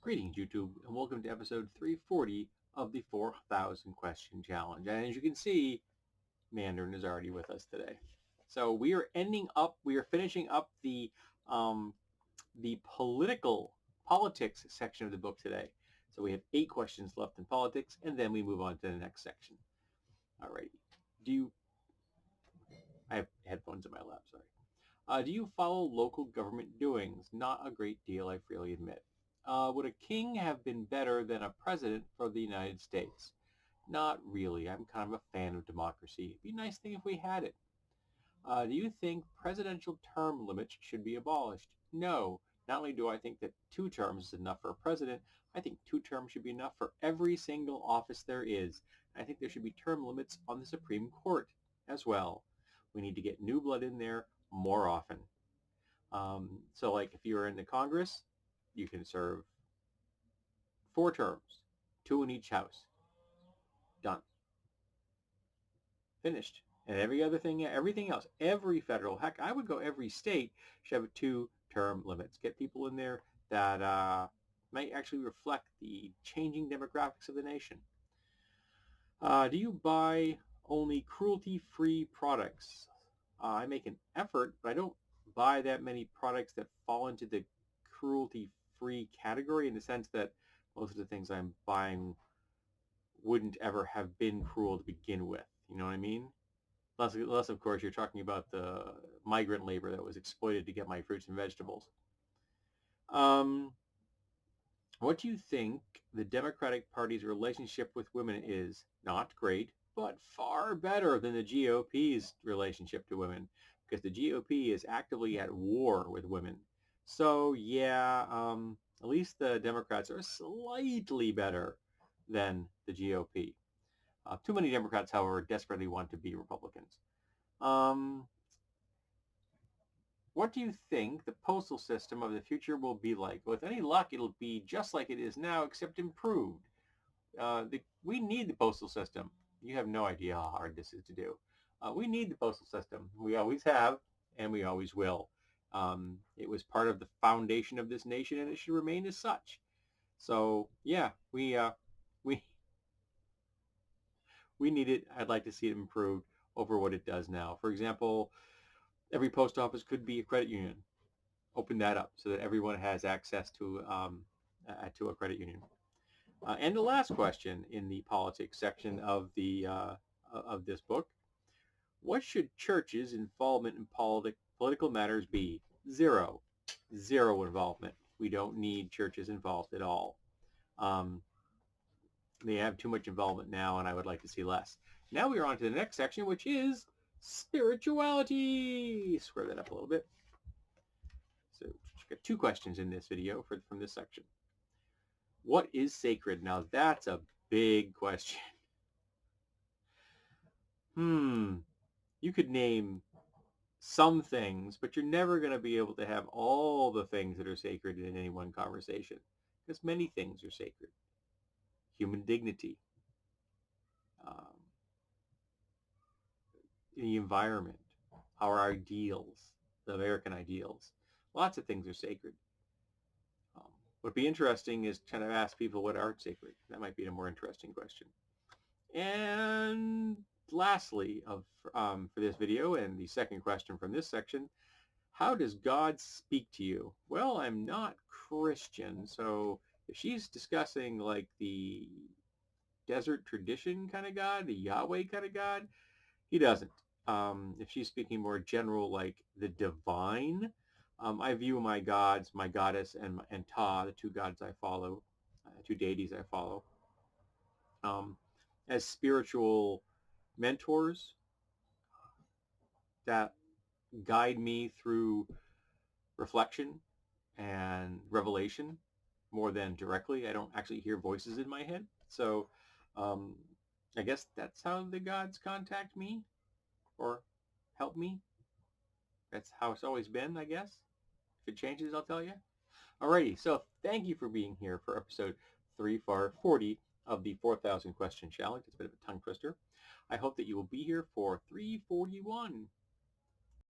Greetings, YouTube, and welcome to episode 340 of the 4,000 Question Challenge. And as you can see, Mandarin is already with us today. So we are finishing up the politics section of the book today. So we have 8 questions left in politics, and then we move on to the next section. Alrighty. I have headphones in my lap, sorry. Do you follow local government doings? Not a great deal, I freely admit. Would a king have been better than a president for the United States? Not really. I'm kind of a fan of democracy. It'd be a nice thing if we had it. Do you think presidential term limits should be abolished? No. Not only do I think that 2 terms is enough for a president, I think 2 terms should be enough for every single office there is. I think there should be term limits on the Supreme Court as well. We need to get new blood in there more often. So like if you're in the Congress, you can serve 4 terms, 2 in each house. Done. Finished. And everything else, every federal, heck, I would go every state should have 2-term limits. Get people in there that might actually reflect the changing demographics of the nation. Do you buy only cruelty-free products? I make an effort, but I don't buy that many products that fall into the cruelty-free category in the sense that most of the things I'm buying wouldn't ever have been cruel to begin with. You know what I mean? Unless, of course, you're talking about the migrant labor that was exploited to get my fruits and vegetables. What do you think the Democratic Party's relationship with women is? Not great, but far better than the GOP's relationship to women, because the GOP is actively at war with women. So, yeah, at least the Democrats are slightly better than the GOP. Too many Democrats, however, desperately want to be Republicans. What do you think the postal system of the future will be like? With any luck, it'll be just like it is now, except improved. We need the postal system. You have no idea how hard this is to do. We need the postal system. We always have, and we always will. It was part of the foundation of this nation, and it should remain as such. So, yeah, we need it. I'd like to see it improved over what it does now. For example, every post office could be a credit union. Open that up so that everyone has access to a credit union. And the last question in the politics section of this book: what should churches' involvement in political matters be? Zero involvement. We don't need churches involved at all. They have too much involvement now, and I would like to see less. Now we are on to the next section, which is spirituality. Square that up a little bit. So we've got 2 questions in this video from this section. What is sacred? Now that's a big question. You could name some things, but you're never going to be able to have all the things that are sacred in any one conversation, because many things are sacred. Human dignity, the environment, our ideals, the American ideals. Lots of things are sacred. What would be interesting is kind of ask people what are sacred. That might be a more interesting question. And lastly, for this video and the second question from this section, how does God speak to you? Well, I'm not Christian, so if she's discussing like the desert tradition kind of God, the Yahweh kind of God, he doesn't. If she's speaking more general, like the divine, I view my gods, my goddess, and Ta, the 2 gods I follow, 2 deities I follow, as spiritual mentors that guide me through reflection and revelation more than directly. I don't actually hear voices in my head. So I guess that's how the gods contact me or help me. That's how it's always been, I guess. If it changes, I'll tell you. Alrighty, so thank you for being here for episode 340 of the 4,000 Question Challenge. It's a bit of a tongue twister. I hope that you will be here for 341.